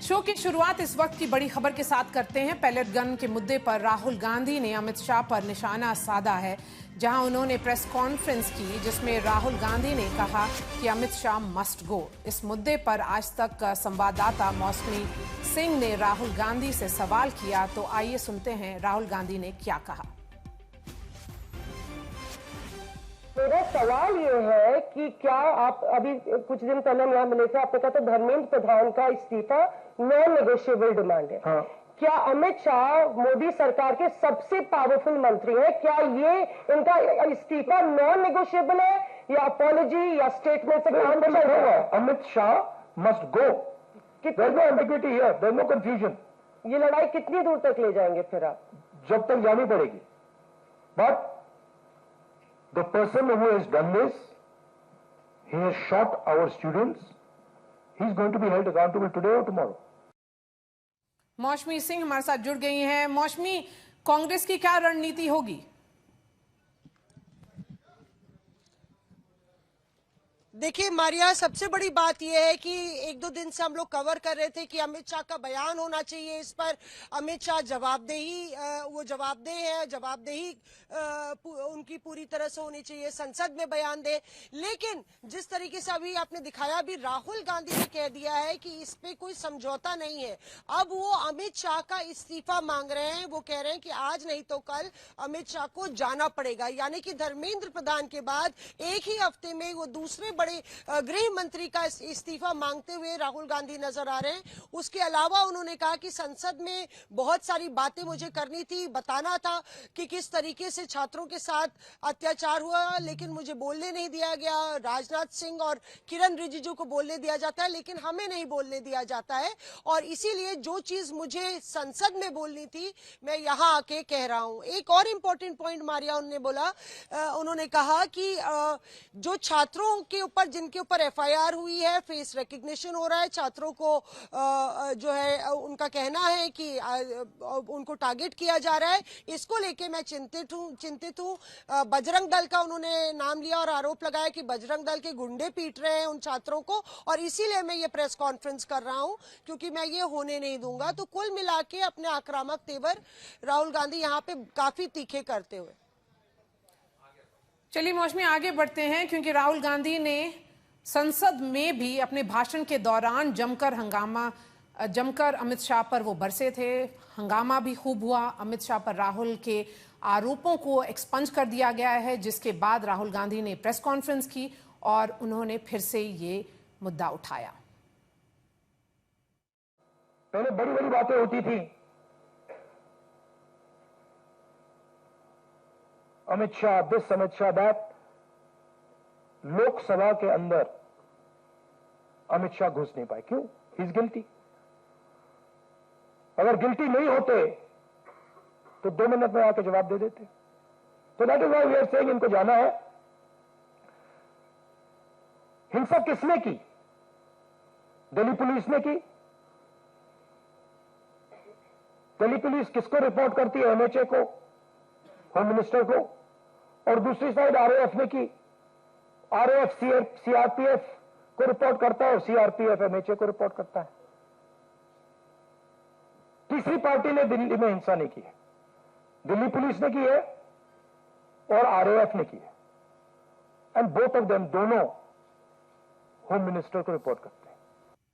Show की शुरुआत इस वक्त की बड़ी खबर के साथ करते हैं। पैलेट गन के मुद्दे पर राहुल गांधी ने अमित शाह पर निशाना साधा है, जहां उन्होंने प्रेस कॉन्फ्रेंस की जिसमें राहुल गांधी ने कहा कि अमित शाह मस्ट गो। इस मुद्दे पर आज तक संवाददाता मौसमी सिंह ने राहुल गांधी से सवाल किया, तो आइए सुनते हैं राहुल गांधी ने क्या कहा। मेरा सवाल ये है कि क्या आप अभी कुछ दिन पहले यहाँ मिले थे, आपने कहा था धर्मेंद्र प्रधान का इस्तीफा नॉन नेगोशिएबल डिमांड है। हाँ। क्या अमित शाह मोदी सरकार के सबसे पावरफुल मंत्री हैं? क्या ये इनका इस्तीफा नॉन नेगोशिएबल है या अपॉलॉजी या स्टेटमेंट से काम चल रहा है? Amit Shah must go. There's no ambiguity here, there's no confusion. ये लड़ाई कितनी दूर तक ले जाएंगे फिर आप? जब तक जानी पड़ेगी। But the person who has done this, he has shot our students. He is going to be held accountable today or tomorrow. मौसमी सिंह हमारे साथ जुड़ गई हैं। मौसमी, कांग्रेस की क्या रणनीति होगी? देखिए मारिया, सबसे बड़ी बात यह है कि एक दो दिन से हम लोग कवर कर रहे थे कि अमित शाह का बयान होना चाहिए। इस पर अमित शाह वो जवाबदेह है, जवाबदेही उनकी पूरी तरह से होनी चाहिए, संसद में बयान दे। लेकिन जिस तरीके से अभी आपने दिखाया, भी राहुल गांधी ने कह दिया है कि इस पे कोई समझौता नहीं है। अब वो अमित शाह का इस्तीफा मांग रहे हैं। वो कह रहे हैं कि आज नहीं तो कल अमित शाह को जाना पड़ेगा। यानी कि धर्मेंद्र प्रधान के बाद एक ही हफ्ते में वो दूसरे गृह मंत्री का इस्तीफा मांगते हुए राहुल गांधी नजर आ रहे हैं। उसके अलावा उन्होंने कहा कि संसद में बहुत सारी बातें मुझे करनी थी, बताना था कि किस तरीके से छात्रों के साथ अत्याचार हुआ, लेकिन मुझे बोलने नहीं दिया गया। राजनाथ सिंह और किरण रिजिजू को बोलने दिया जाता है, लेकिन हमें नहीं बोलने दिया जाता है। और इसीलिए जो चीज मुझे संसद में बोलनी थी, मैं यहां आके कह रहा हूं। एक और इंपॉर्टेंट पॉइंट मारिया उन्होंने कहा कि जो छात्रों के ऊपर जिनके ऊपर एफआईआर हुई है, फेस रिकग्निशन हो रहा है, छात्रों को जो है उनका कहना है कि उनको टारगेट किया जा रहा है। इसको लेके मैं चिंतित हूं। बजरंग दल का उन्होंने नाम लिया और आरोप लगाया कि बजरंग दल के गुंडे पीट रहे हैं उन छात्रों को, और इसीलिए मैं ये प्रेस कॉन्फ्रेंस कर रहा हूं, क्योंकि मैं ये होने नहीं दूंगा। तो कुल मिला के अपने आक्रामक तेवर राहुल गांधी यहाँ पे काफी तीखे करते हुए। चलिए मौसमी, आगे बढ़ते हैं, क्योंकि राहुल गांधी ने संसद में भी अपने भाषण के दौरान जमकर अमित शाह पर वो बरसे थे। हंगामा भी खूब हुआ। अमित शाह पर राहुल के आरोपों को एक्सपंज कर दिया गया है, जिसके बाद राहुल गांधी ने प्रेस कॉन्फ्रेंस की और उन्होंने फिर से ये मुद्दा उठाया। पहले बड़ी बड़ी बातें होती थी, अमित शाह दिस, अमित शाह दैट। लोकसभा के अंदर अमित शाह घुस नहीं पाए। क्यों? He is guilty. अगर गिल्टी नहीं होते तो 2 मिनट में आके जवाब दे देते। तो that is why we are saying इनको जाना है। हिंसा किसने की? दिल्ली पुलिस ने की। दिल्ली पुलिस किसको रिपोर्ट करती है? एमएचए को, होम मिनिस्टर को। और दूसरी साइड आरएएफ ने की। आरएएफ सीआरपीएफ को रिपोर्ट करता है और सीआरपीएफ एमएचए को रिपोर्ट करता है। तीसरी पार्टी ने दिल्ली में हिंसा नहीं की है। दिल्ली पुलिस ने की है और आरएएफ ने की है। एंड बोथ ऑफ देम, दोनों होम मिनिस्टर को रिपोर्ट करते हैं।